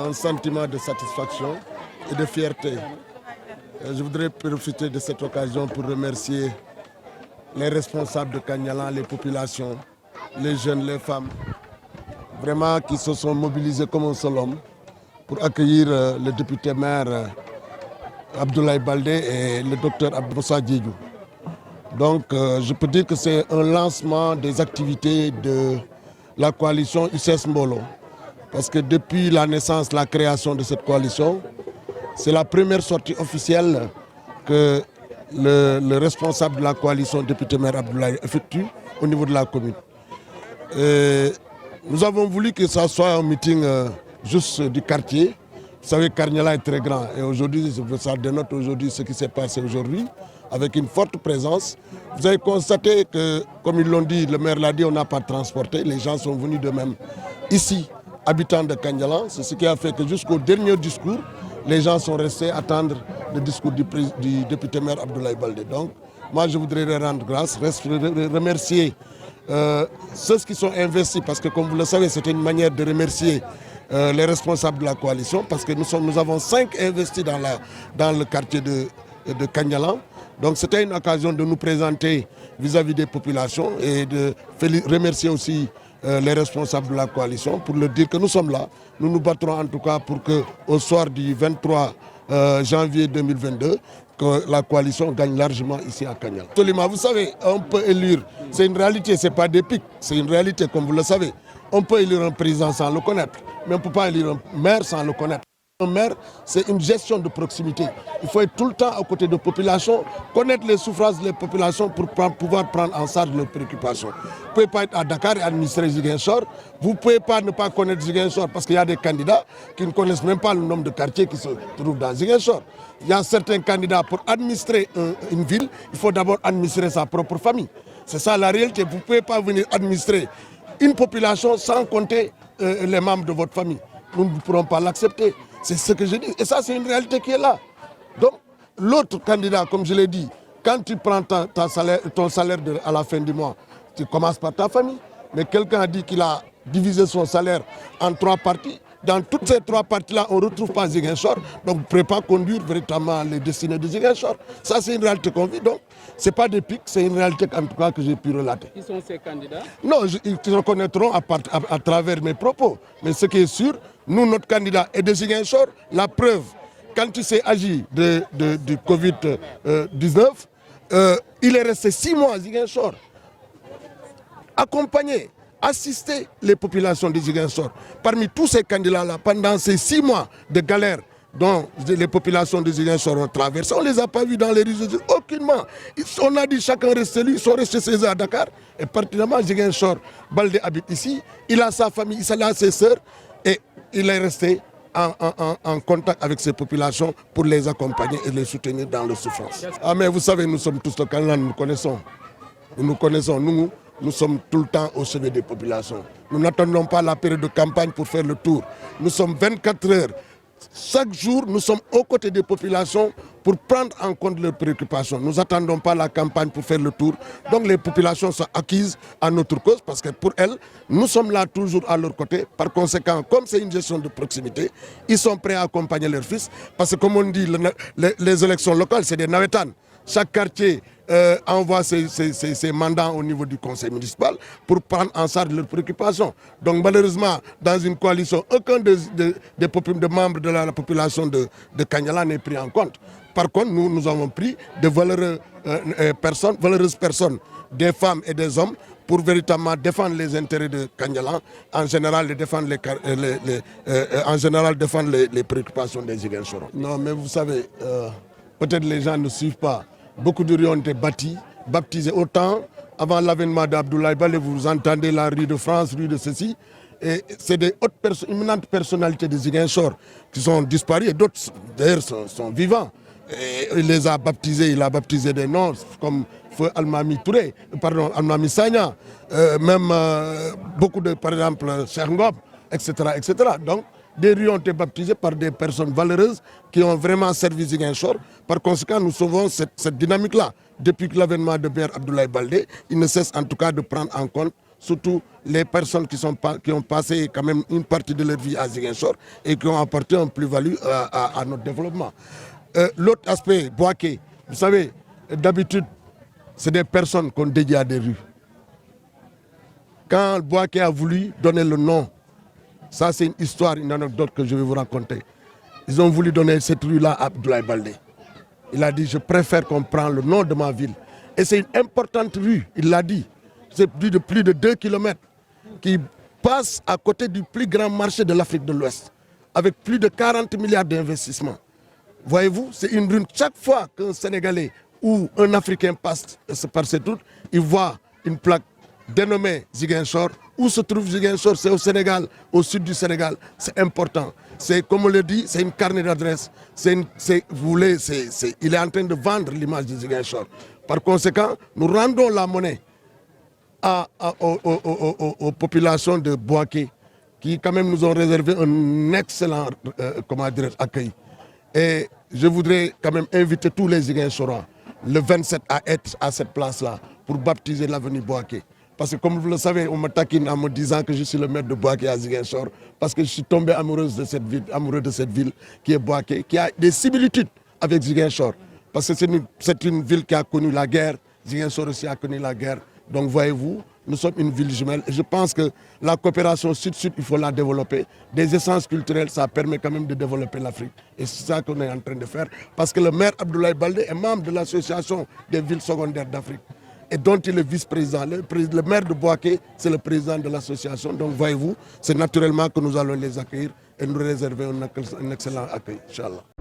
un sentiment de satisfaction et de fierté. Je voudrais profiter de cette occasion pour remercier les responsables de Kagnalan, les populations, les jeunes, les femmes, vraiment qui se sont mobilisés comme un seul homme pour accueillir le député maire Abdoulaye Baldé et le docteur Abdoussa Diédhiou. Donc je peux dire que c'est un lancement des activités de la coalition UCS Mbolo. Parce que depuis la naissance, la création de cette coalition, c'est la première sortie officielle que le responsable de la coalition député maire Abdoulaye effectue au niveau de la commune. Et nous avons voulu que ça soit un meeting juste du quartier. Vous savez, Kagnalan est très grand et aujourd'hui, ça dénote aujourd'hui ce qui s'est passé aujourd'hui, avec une forte présence. Vous avez constaté que, comme ils l'ont dit, le maire l'a dit, on n'a pas transporté, les gens sont venus d'eux-mêmes ici, habitants de Kagnalan. C'est ce qui a fait que jusqu'au dernier discours, les gens sont restés attendre le discours du député maire Abdoulaye Baldé. Donc, moi, je voudrais leur rendre grâce, remercier ceux qui sont investis, parce que comme vous le savez, c'était une manière de remercier les responsables de la coalition, parce que nous avons 5 investis dans le quartier de Kagnalan. Donc c'était une occasion de nous présenter vis-à-vis des populations et de remercier aussi les responsables de la coalition pour leur dire que nous sommes là. Nous nous battrons en tout cas pour qu'au soir du 23 janvier 2022, que la coalition gagne largement ici à Kagnalan. Absolument, vous savez, on peut élire, c'est une réalité, ce n'est pas des pics, c'est une réalité comme vous le savez. On peut élire un président sans le connaître, mais on ne peut pas élire un maire sans le connaître. Un maire, c'est une gestion de proximité. Il faut être tout le temps à côté de la population, connaître les souffrances des populations pour pouvoir prendre en charge leurs préoccupations. Vous ne pouvez pas être à Dakar et administrer Ziguinchor. Vous ne pouvez pas ne pas connaître Ziguinchor parce qu'il y a des candidats qui ne connaissent même pas le nombre de quartiers qui se trouvent dans Ziguinchor. Il y a certains candidats, pour administrer une ville, il faut d'abord administrer sa propre famille. C'est ça la réalité. Vous ne pouvez pas venir administrer une population sans compter les membres de votre famille. Nous ne pourrons pas l'accepter. C'est ce que je dis. Et ça, c'est une réalité qui est là. Donc, l'autre candidat, comme je l'ai dit, quand tu prends ton salaire à la fin du mois, tu commences par ta famille. Mais quelqu'un a dit qu'il a divisé son salaire en 3 parties. Dans toutes ces 3 parties-là, on ne retrouve pas Ziguinchor. Donc, vous ne pouvez pas conduire véritablement les destinées de Ziguinchor. Ça, c'est une réalité qu'on vit. Donc, ce n'est pas des pics, c'est une réalité en tout cas que j'ai pu relater. Qui sont ces candidats? Non, ils se reconnaîtront à travers mes propos. Mais ce qui est sûr, nous, notre candidat est de Ziguinchor. La preuve, quand il s'est agi du Covid-19, il est resté 6 mois à Ziguinchor, accompagné, assister les populations de Ziguinchor. Parmi tous ces candidats-là, pendant ces 6 mois de galère dont les populations de Ziguinchor ont traversé, on ne les a pas vus dans les rues, aucunement. On a dit chacun reste lui, ils sont restés 16 ans à Dakar. Et particulièrement Ziguinchor, Baldé habite ici, il a sa famille, il a ses sœurs, et il est resté en contact avec ces populations pour les accompagner et les soutenir dans leur souffrance. Ah mais vous savez, nous sommes tous le Kagnalan, nous connaissons. Nous sommes tout le temps au chevet des populations. Nous n'attendons pas la période de campagne pour faire le tour. Nous sommes 24 heures. Chaque jour, nous sommes aux côtés des populations pour prendre en compte leurs préoccupations. Nous n'attendons pas la campagne pour faire le tour. Donc les populations sont acquises à notre cause parce que pour elles, nous sommes là toujours à leur côté. Par conséquent, comme c'est une gestion de proximité, ils sont prêts à accompagner leurs fils. Parce que comme on dit, les élections locales, c'est des navétanes. Chaque quartier envoie ses mandats au niveau du conseil municipal pour prendre en charge leurs préoccupations. Donc malheureusement, dans une coalition, aucun des membres de la population de Kagnalan n'est pris en compte. Par contre, nous avons pris de valeureuses personnes, des femmes et des hommes, pour véritablement défendre les intérêts de Kagnalan, en général défendre les préoccupations des Ziguinchorois. Non, mais vous savez, peut-être les gens ne suivent pas. Beaucoup de rues ont été baptisées autant. Avant l'avènement d'Abdoulaye Baldé, vous entendez la rue de France, rue de ceci. Et c'est des éminentes personnalités de Ziguinchor qui sont disparues et d'autres d'ailleurs sont vivants. Et il les a baptisés, il a baptisé des noms comme Feu Almami Touré, pardon, Almami Sagna, même beaucoup de, par exemple, Cheikh Ngom, etc., etc. Donc, des rues ont été baptisées par des personnes valeureuses qui ont vraiment servi Ziguinchor. Par conséquent, nous sauvons cette dynamique-là. Depuis l'avènement de Maire Abdoulaye Baldé, il ne cesse en tout cas de prendre en compte surtout les personnes qui ont passé quand même une partie de leur vie à Ziguinchor et qui ont apporté une plus-value à notre développement. L'autre aspect, Boaké, vous savez, d'habitude, c'est des personnes qu'on dédie à des rues. Quand Boaké a voulu donner le nom, ça c'est une histoire, une anecdote que je vais vous raconter. Ils ont voulu donner cette rue-là à Abdoulaye Baldé. Il a dit, je préfère qu'on prenne le nom de ma ville. Et c'est une importante rue, il l'a dit. C'est plus de 2 kilomètres qui passe à côté du plus grand marché de l'Afrique de l'Ouest, avec plus de 40 milliards d'investissements. Voyez-vous, c'est une rue. Chaque fois qu'un Sénégalais ou un Africain passe par cette route, il voit une plaque dénommée Ziguinchor. Où se trouve Ziguinchor? C'est au Sénégal, au sud du Sénégal. C'est important. C'est, comme on le dit, c'est une carnet d'adresse. Il est en train de vendre l'image de Ziguinchor. Par conséquent, nous rendons la monnaie aux populations de Boaké, qui quand même nous ont réservé un excellent accueil. Et je voudrais quand même inviter tous les Ziguinchorois le 27 à être à cette place-là pour baptiser l'avenue Boaké. Parce que comme vous le savez, on me taquine en me disant que je suis le maire de Boaké à Ziguinchor, parce que je suis tombé amoureux de cette ville qui est Boaké, qui a des similitudes avec Ziguinchor. Parce que c'est une ville qui a connu la guerre, Ziguinchor aussi a connu la guerre. Donc voyez-vous, nous sommes une ville jumelle et je pense que la coopération sud-sud, il faut la développer. Des essences culturelles, ça permet quand même de développer l'Afrique. Et c'est ça qu'on est en train de faire. Parce que le maire Abdoulaye Baldé est membre de l'association des villes secondaires d'Afrique et dont il est vice-président. Le maire de Boaké, c'est le président de l'association. Donc voyez-vous, c'est naturellement que nous allons les accueillir et nous réserver un excellent accueil, Inch'Allah.